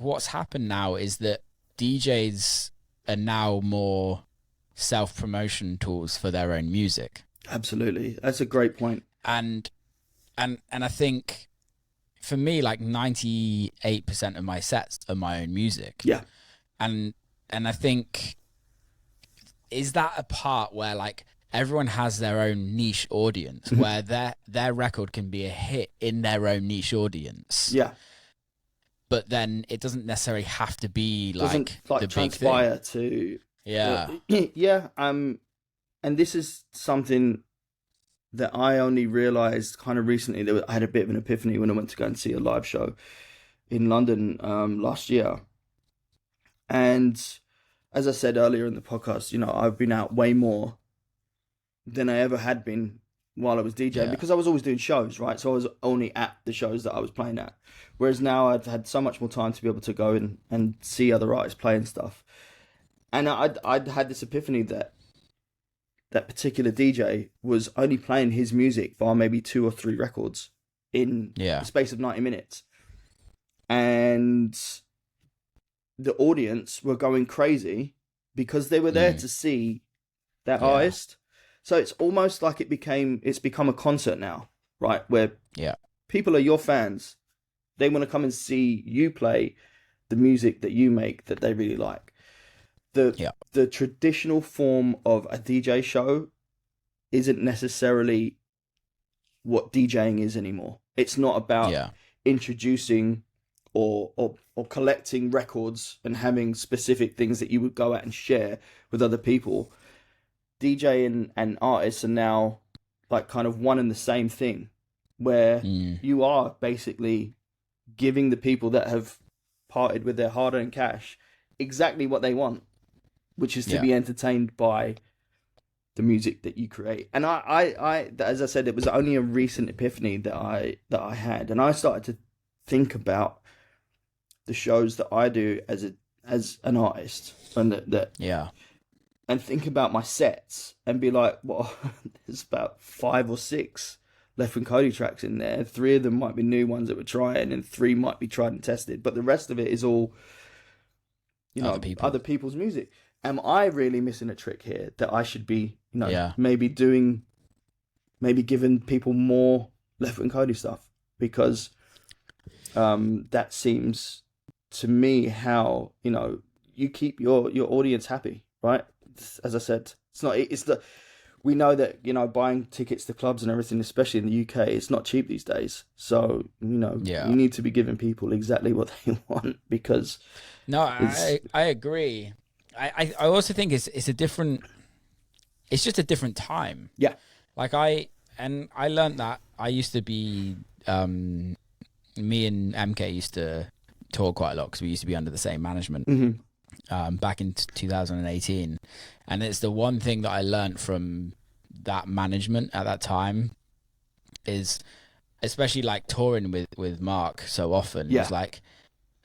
what's happened now is that DJs are now more self-promotion tools for their own music. Absolutely. That's a great point. And I think for me, like 98% of my sets are my own music. Yeah. And I think, is that a part where like everyone has their own niche audience, where their record can be a hit in their own niche audience? Yeah. But then it doesn't necessarily have to be like the transpire big thing. to. Yeah. Yeah. And this is something that I only realized kind of recently. I had a bit of an epiphany when I went to go and see a live show in London last year. And as I said earlier in the podcast, I've been out way more than I ever had been while I was DJing, because I was always doing shows, right? So I was only at the shows that I was playing at. Whereas now I've had so much more time to be able to go and see other artists playing stuff. And I'd had this epiphany that particular DJ was only playing his music via maybe 2 or 3 records in the space of 90 minutes. And the audience were going crazy because they were there to see that artist. So it's almost like it's become a concert now, right? Where people are your fans. They want to come and see you play the music that you make that they really like. The traditional form of a DJ show isn't necessarily what DJing is anymore. It's not about introducing or collecting records and having specific things that you would go out and share with other people. DJ and artists are now like kind of one and the same thing, where you are basically giving the people that have parted with their hard-earned cash exactly what they want, which is to be entertained by the music that you create. And I as I said, it was only a recent epiphany that I had, and I started to think about the shows that I do as an artist, and that and think about my sets and be like, well, there's about 5 or 6 Leftwing Kody tracks in there. 3 of them might be new ones that we're trying, and 3 might be tried and tested. But the rest of it is all, other people's music. Am I really missing a trick here that I should be, maybe giving people more Leftwing Kody stuff? Because that seems to me how, you keep your audience happy, right? As I said, we know that, buying tickets to clubs and everything, especially in the UK, it's not cheap these days. So, you need to be giving people exactly what they want, because... No, I agree. I also think it's just a different time. Yeah. Like I learned that I used to be, me and MK used to tour quite a lot because we used to be under the same management. Mm-hmm. Back in 2018, and it's the one thing that I learned from that management at that time is, especially like touring with Mark so often, was like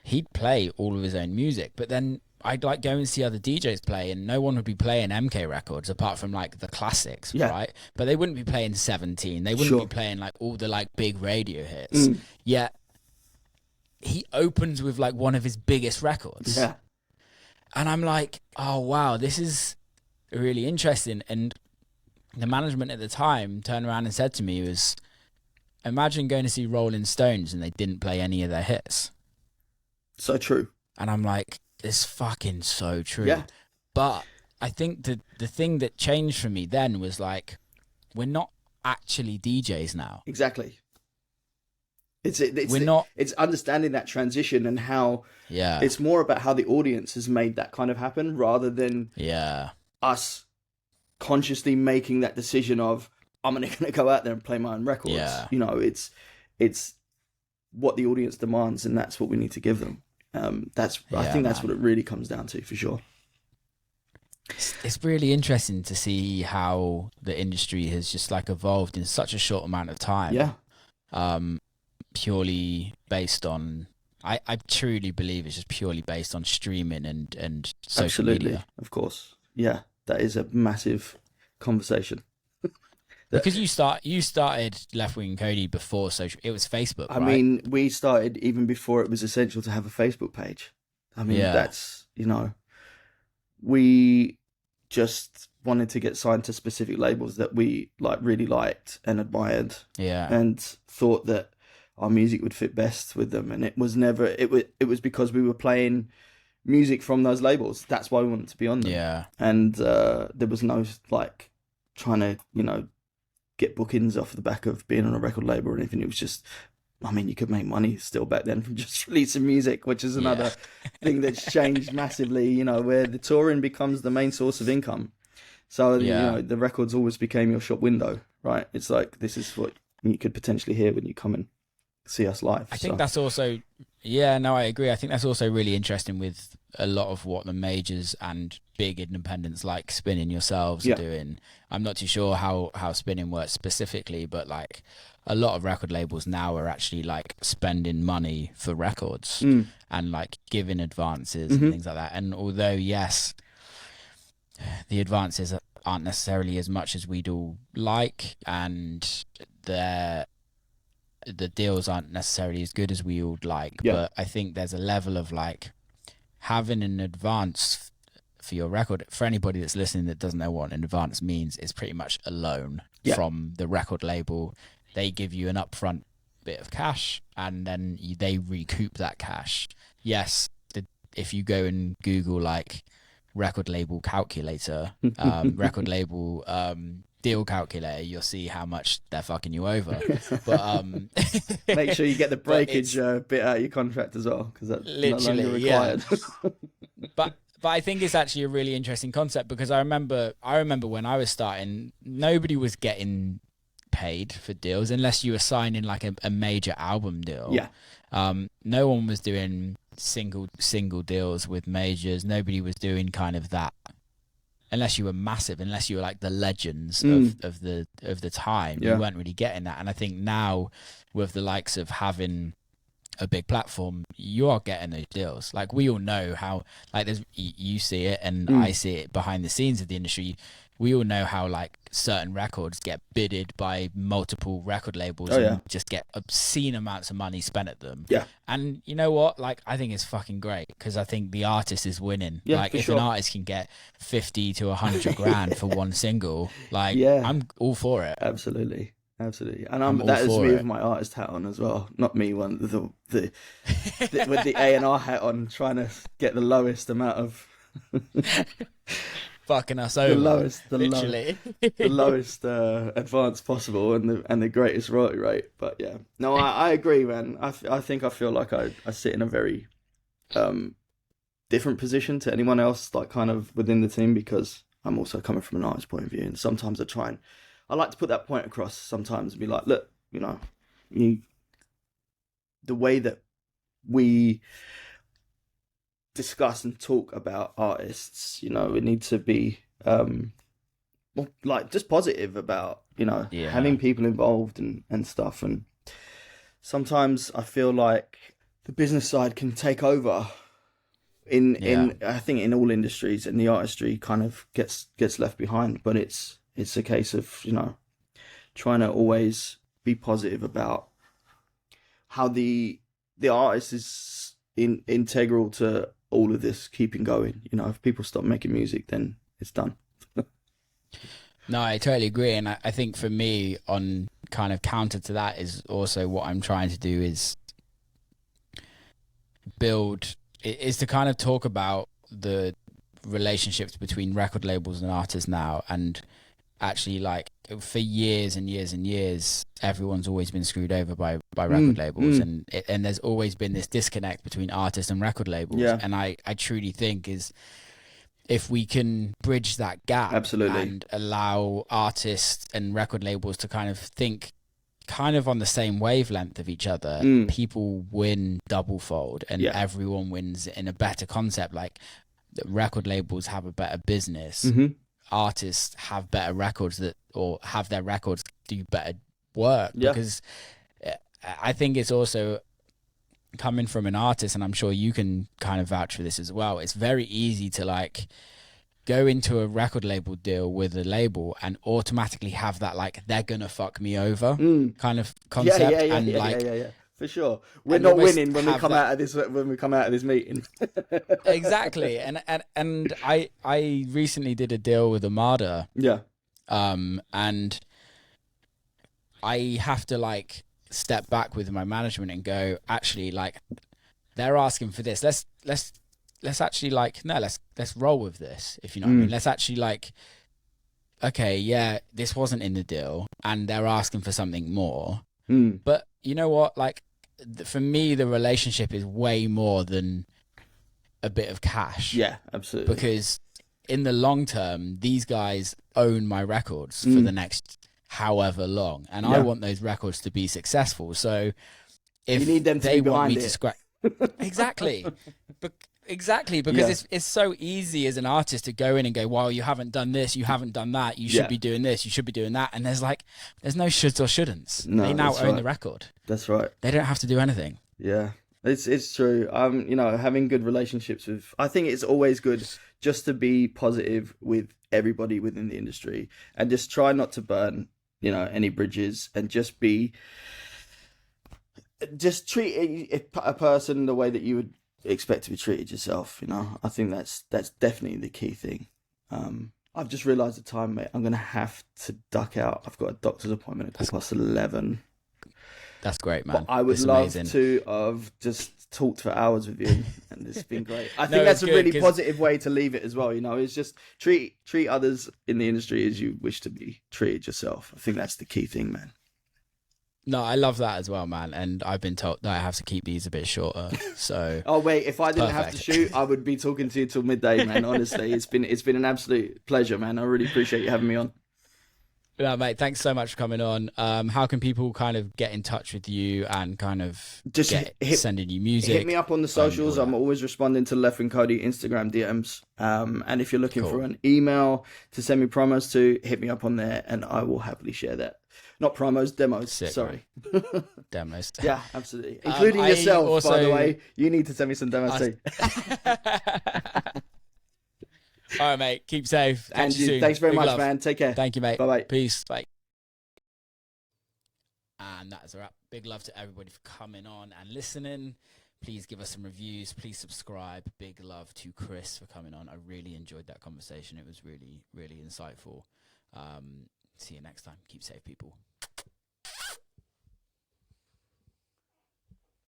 he'd play all of his own music, but then I'd like go and see other DJs play, and no one would be playing MK records apart from like the classics, right? But they wouldn't be playing 17, they wouldn't be playing like all the like big radio hits. Yet he opens with like one of his biggest records. Yeah. And I'm like, oh, wow, this is really interesting. And the management at the time turned around and said to me was, imagine going to see Rolling Stones and they didn't play any of their hits. So true. And I'm like, it's fucking so true. Yeah. But I think the thing that changed for me then was like, we're not actually DJs now. Exactly. It's understanding that transition and how it's more about how the audience has made that kind of happen, rather than us consciously making that decision of, I'm going to go out there and play my own records. It's what the audience demands, and that's what we need to give them. I think that's what it really comes down to, for sure. It's really interesting to see how the industry has just like evolved in such a short amount of time. Yeah. Purely based on, I truly believe it's just purely based on streaming and social media. Of course. Yeah, that is a massive conversation. Because you started Leftwing Kody before social, it was Facebook, right? I mean, we started even before it was essential to have a Facebook page. I mean, that's, we just wanted to get signed to specific labels that we like really liked and admired. Yeah. And thought that our music would fit best with them, and it was because we were playing music from those labels. That's why we wanted to be on them. Yeah. And there was no like trying to get bookings off the back of being on a record label or anything. It was just, I mean, you could make money still back then from just releasing music, which is another thing that's changed massively. Where the touring becomes the main source of income. So the records always became your shop window, right? It's like, this is what you could potentially hear when you come and see us live. I think that's also, I agree. I think that's also really interesting with a lot of what the majors and big independents like Spinning yourselves are doing. I'm not too sure how Spinning works specifically, but like a lot of record labels now are actually like spending money for records and like giving advances and things like that. And although, yes, the advances aren't necessarily as much as we'd all like, and the deals aren't necessarily as good as we would like, but I think there's a level of like having an advance for your record. For anybody that's listening that doesn't know what an advance means, it's pretty much a loan from the record label. They give you an upfront bit of cash, and then they recoup that cash. Yes, if you go and Google like record label calculator, record label deal calculator, you'll see how much they're fucking you over. But make sure you get the breakage bit out of your contract as well, because that's literally no longer required. But I think it's actually a really interesting concept, because I remember when I was starting, nobody was getting paid for deals unless you were signing like a major album deal. No one was doing single deals with majors. Nobody was doing kind of that unless you were massive, unless you were like the legends of the time. You weren't really getting that. And I think now with the likes of having a big platform, you are getting those deals. Like, we all know how, like, there's, you see it and I see it behind the scenes of the industry. We all know how, like, certain records get bidded by multiple record labels and just get obscene amounts of money spent at them. Yeah. And you know what? Like, I think it's fucking great, because I think the artist is winning. Yeah, like, if an artist can get 50 to 100 grand for one single, like, I'm all for it. Absolutely. And that is me with my artist hat on as well. Not me one the with the A&R hat on, trying to get the lowest amount of fucking us over. The lowest advance possible and the greatest royalty rate. But yeah, no, I agree, man. I feel like I sit in a very different position to anyone else, like, kind of within the team, because I'm also coming from an artist point of view, and sometimes I like to put that point across sometimes and be like, look, you know, the way that we discuss and talk about artists, you know, we need to be like, just positive about, you know, having people involved and stuff. And sometimes I feel like the business side can take over in I think in all industries, and the artistry kind of gets left behind. But it's a case of, you know, trying to always be positive about how the artist is integral to all of this keeping going. You know, if people stop making music, then it's done. No, I totally agree. And I think for me, on kind of counter to that, is also what I'm trying to do is to kind of talk about the relationships between record labels and artists now. And actually, like, for years and years and years, everyone's always been screwed over by record labels, and there's always been this disconnect between artists and record labels. And I truly think is, if we can bridge that gap, absolutely, and allow artists and record labels to kind of think kind of on the same wavelength of each other, people win double fold, and everyone wins in a better concept. Like, the record labels have a better business, artists have better records or have their records do better work. Because I think it's also, coming from an artist, and I'm sure you can kind of vouch for this as well, it's very easy to, like, go into a record label deal with a label and automatically have that, like, they're gonna fuck me over kind of concept. For sure, we're not winning when we come out of this meeting. Exactly. And I recently did a deal with Armada, and I have to, like, step back with my management and go, actually, like, they're asking for this, let's actually, like, no, let's roll with this, if you know what I mean. Let's actually, like, okay, this wasn't in the deal and they're asking for something more, but you know what, like, for me, the relationship is way more than a bit of cash. Yeah, absolutely. Because in the long term, these guys own my records for the next however long, and I want those records to be successful. So if you need them to they be want me it. to scratch, exactly, because it's so easy as an artist to go in and go, well, you haven't done this, you haven't done that, you should be doing this, you should be doing that, and there's no shoulds or shouldn'ts. They now own the record. That's right. They don't have to do anything. Yeah, it's true. You know, having good relationships with, I think it's always good just to be positive with everybody within the industry, and just try not to burn, you know, any bridges, and just treat a person the way that you would expect to be treated yourself. You know, I think that's definitely the key thing. I've just realised the time, mate. I'm gonna have to duck out. I've got a doctor's appointment at 11:15. That's great, man. But I would love to have just talked for hours with you, and it's been great. I think that's a really positive way to leave it as well. You know, it's just treat others in the industry as you wish to be treated yourself. I think that's the key thing, man. No, I love that as well, man. And I've been told that I have to keep these a bit shorter. So oh wait, if I didn't have to shoot, I would be talking to you till midday, man. Honestly, it's been an absolute pleasure, man. I really appreciate you having me on. Yeah, mate, thanks so much for coming on. How can people kind of get in touch with you and kind of just sending you music? Hit me up on the socials. I'm always responding to Leftwing Kody Instagram DMs. And if you're looking for an email to send me promos to, hit me up on there and I will happily share that Not promos, demos. Sick, sorry. Demos. Yeah, absolutely. Including yourself, also, by the way. You need to send me some demos too. All right, mate. Keep safe. And you soon. Thanks very Big much, love. man. Take care. Thank you, mate. Bye-bye. Peace. Bye. And that is a wrap. Big love to everybody for coming on and listening. Please give us some reviews. Please subscribe. Big love to Chris for coming on. I really enjoyed that conversation. It was really, really insightful. See you next time. Keep safe, people.